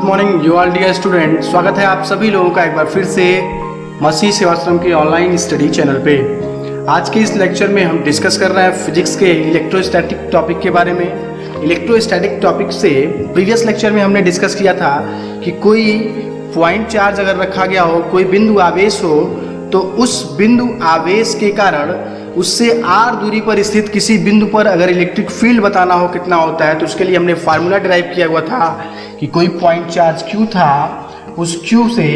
Morning you all dear student. स्वागत है आप सभी लोगों का एक बार फिर से मसीह सेवाश्रम के ऑनलाइन स्टडी चैनल पे। आज के इस लेक्चर में हम डिस्कस कर रहे हैं फिजिक्स के इलेक्ट्रोस्टैटिक टॉपिक के बारे में। इलेक्ट्रोस्टैटिक टॉपिक से प्रीवियस लेक्चर में हमने डिस्कस किया था कि कोई पॉइंट चार्ज अगर रखा गया हो, कोई बिंदु आवेश हो, तो उस बिंदु आवेश के कारण उससे r दूरी पर स्थित किसी बिंदु पर अगर इलेक्ट्रिक फील्ड बताना हो कितना होता है, तो उसके लिए हमने फार्मूला डिराइव किया हुआ था कि कोई पॉइंट चार्ज q था, उस q से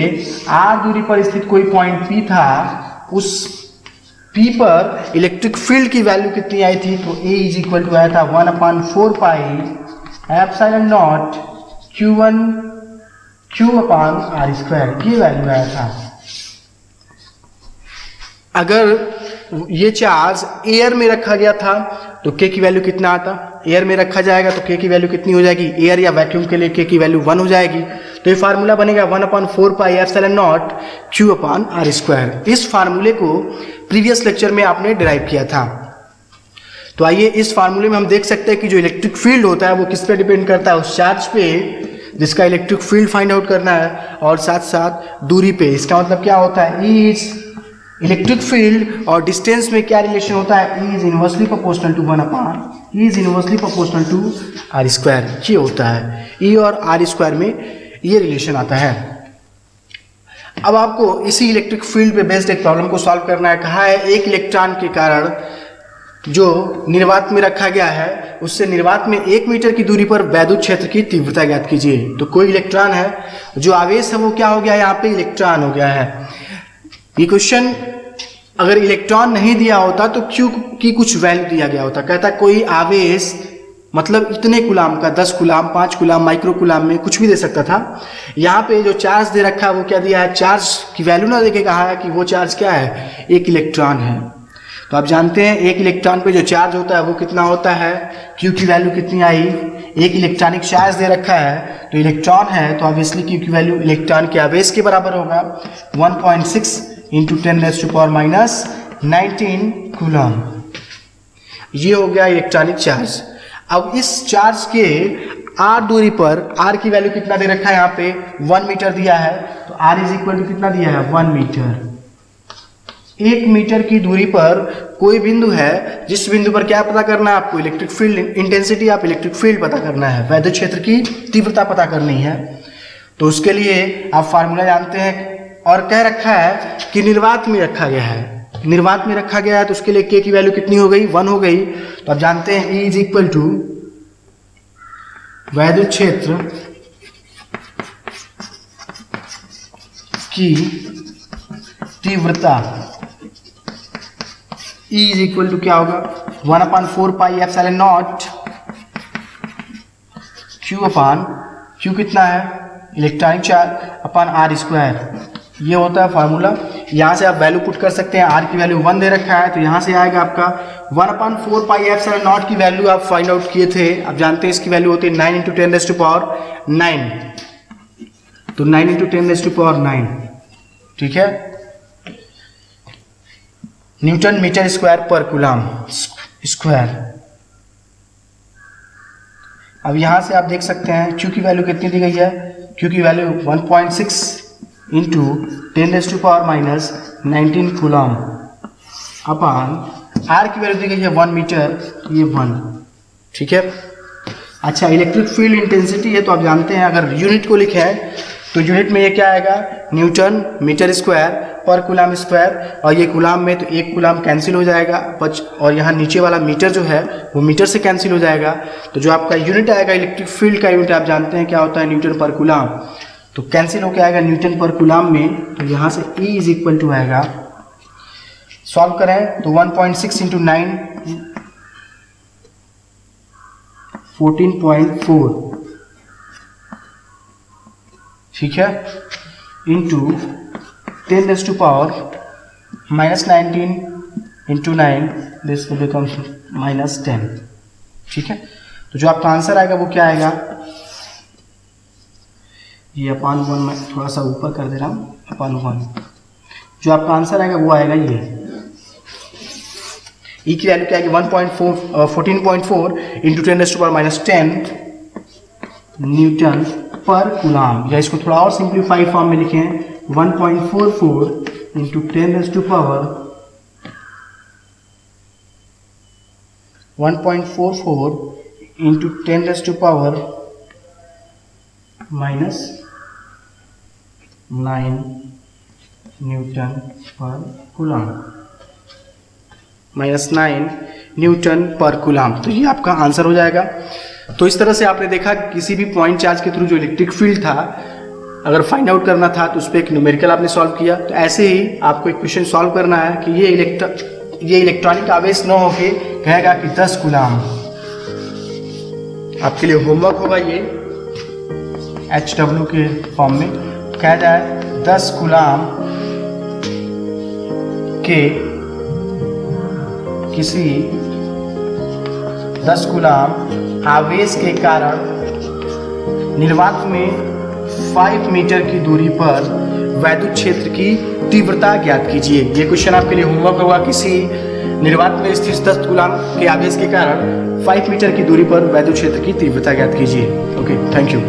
r दूरी पर स्थित कोई पॉइंट p था, उस p पर इलेक्ट्रिक फील्ड की वैल्यू कितनी आई थी, तो A इज इक्वल टू आया था 1/4 pi epsilon not q1 q/r², ये वैल्यू आया था। अगर ये चार्ज एयर में रखा गया था तो k की वैल्यू कितना आता, एयर में रखा जाएगा तो k की वैल्यू कितनी हो जाएगी, एयर या वैक्यूम के लिए k की वैल्यू 1 हो जाएगी। तो ये फार्मूला बनेगा 1/4 पाई एप्सिलॉन नॉट q/r²। इस फार्मूले को प्रीवियस लेक्चर में आपने डिराइव किया था। तो आइए इस फार्मूले में हम देख सकते हैं कि जो इलेक्ट्रिक फील्ड होता है वो किस पे डिपेंड करता है, उस चार्ज पे जिसका इलेक्ट्रिक फील्ड फाइंड आउट करना है, और साथ साथ दूरी पे। इसका मतलब क्या होता है, इज इलेक्ट्रिक फील्ड और डिस्टेंस में क्या रिलेशन होता है, is inversely proportional to 1/, is inversely proportional to r², ये होता है। e और r² में ये रिलेशन आता है। अब आपको इसी इलेक्ट्रिक फील्ड पे बेस्ड एक प्रॉब्लम को सॉल्व करना है। कहा है एक इलेक्ट्रॉन के कारण जो निर्वात में रखा गया है, उससे निर्वात में 1 मीटर की दूरी पर वैद्युत क्षेत्र की तीव्रता ज्ञात कीजिए। तो कोई इलेक्ट्रॉन है, जो आवेश है वो क्या हो गया, यहाँ पे इलेक्ट्रॉन हो गया है। ये क्वेश्चन अगर इलेक्ट्रॉन नहीं दिया होता तो क्यू की कुछ वैल्यू दिया गया होता। कहता कोई आवेश मतलब इतने कुलाम का, 10 कुलाम, 5 कुलाम, माइक्रो कुलाम में कुछ भी दे सकता था। यहाँ पे जो चार्ज दे रखा है वो क्या दिया है, चार्ज की वैल्यू ना देके कहा है कि वो चार्ज क्या है, एक इलेक्ट्रॉन है। तो आप जानते हैं एक इलेक्ट्रॉन पे जो चार्ज होता है वो कितना होता है, क्यू की वैल्यू कितनी आई, एक इलेक्ट्रॉनिक चार्ज दे रखा है तो इलेक्ट्रॉन है, तो ऑब्वियसली क्यू की वैल्यू इलेक्ट्रॉन के आवेश के बराबर होगा 1.6 × 10⁻⁹ कूलम। ये हो गया इलेक्ट्रॉनिक चार्ज। अब इस चार्ज के r दूरी पर r की वैल्यू कितना दे रखा है, यहाँ पे 1 मीटर दिया है, तो r इज इक्वल टू कितना दिया है, 1 मीटर। 1 मीटर की दूरी पर कोई बिंदु है, जिस बिंदु पर क्या पता करना है आपको, इलेक्ट्रिक फील्ड इंटेंसिटी, आप इलेक्ट्रिक फील्ड पता करना है, वैद्युत क्षेत्र की तीव्रता पता करनी है। तो उसके लिए आप फार्मूला जानते हैं, और कह रखा है कि निर्वात में रखा गया है, निर्वात में रखा गया है तो उसके लिए k की वैल्यू कितनी हो गई, 1 हो गई। तो आप जानते हैं E इज इक्वल टू वैद्युत क्षेत्र की तीव्रता, E इज इक्वल टू क्या होगा, 1/4 पाई एप्सिलॉन नॉट q कितना है, इलेक्ट्रॉनिक चार्ज अपन r²। ये होता है फार्मूला। यहाँ से आप वैल्यू पुट कर सकते हैं, r की वैल्यू 1 दे रखा है, तो यहाँ से आएगा आपका 1/4 पाई एप्सिलॉन नॉट की वैल्यू आप फाइंड आउट किए थे। आप जानते हैं इसकी वैल्यू होती है 9 × 10⁻⁹, तो 9 × 10⁻⁹, ठीक है, न्यूटन मीटर स्क्वायर पर कूलम स्क्वायर। अब यहाँ से आप देख सकते हैं क्यू की वैल्यू कितनी दी गई है, क्यू की वैल्यू 1.6 × 10⁻⁹ कूलम अपान आर की वैल्यू दी गई है 1 मीटर, ये 1, ठीक है। अच्छा, इलेक्ट्रिक फील्ड इंटेंसिटी है, तो आप जानते हैं अगर यूनिट को लिखे है तो यूनिट में ये क्या आएगा, न्यूटन मीटर स्क्वायर पर कूलम स्क्वायर, और ये कूलम में तो 1 कूलम कैंसिल हो जाएगा, और यहाँ नीचे वाला मीटर जो है वो मीटर से कैंसिल हो जाएगा। तो जो आपका यूनिट आएगा इलेक्ट्रिक फील्ड का यूनिट आप जानते हैं क्या होता है, न्यूटन पर कूलम, तो कैंसिल होकर आएगा न्यूटन पर कूलम में। तो यहाँ से E इज इक्वल टू आएगा, सॉल्व करें तो 1.6 × 9 14.4, ठीक है, इंटू 10⁻⁻⁹ × 9 दिस बिकम्स -10, ठीक है। तो जो आपका आंसर आएगा वो क्या आएगा, ये अपान 1 मैं थोड़ा सा ऊपर कर दे रहा हूँ, अपान 1, जो आपका आंसर आएगा वो आएगा ये E की वैल्यू क्या आएगी, 14.4 × 10⁻⁻10 न्यूटन पर कूलाम, या इसको थोड़ा और सिंप्लीफाई फॉर्म में लिखे हैं 1.44 इंटू 10⁻⁴ 1.44 इंटू 10⁻⁻⁹ न्यूटन पर कूलाम, -9 न्यूटन पर कूलाम। तो ये आपका आंसर हो जाएगा। तो इस तरह से आपने देखा किसी भी पॉइंट चार्ज के थ्रू जो इलेक्ट्रिक फील्ड था अगर फाइंड आउट करना था तो उस पर एक न्यूमेरिकल आपने सॉल्व किया। तो ऐसे ही आपको एक क्वेश्चन सॉल्व करना है कि ये इलेक्ट्रॉनिक आवेश न होके कहेगा कि 10 कूलाम। आपके लिए होमवर्क होगा ये HW के फॉर्म में कहा जाए 10 कूलाम के किसी 10 कूलाम आवेश के कारण निर्वात में 5 मीटर की दूरी पर वैद्युत क्षेत्र की तीव्रता ज्ञात कीजिए। ये क्वेश्चन आपके लिए होमवर्क होगा। किसी निर्वात में स्थित 10 कूलाम के आवेश के कारण 5 मीटर की दूरी पर वैद्युत क्षेत्र की तीव्रता ज्ञात कीजिए। Okay, thank you.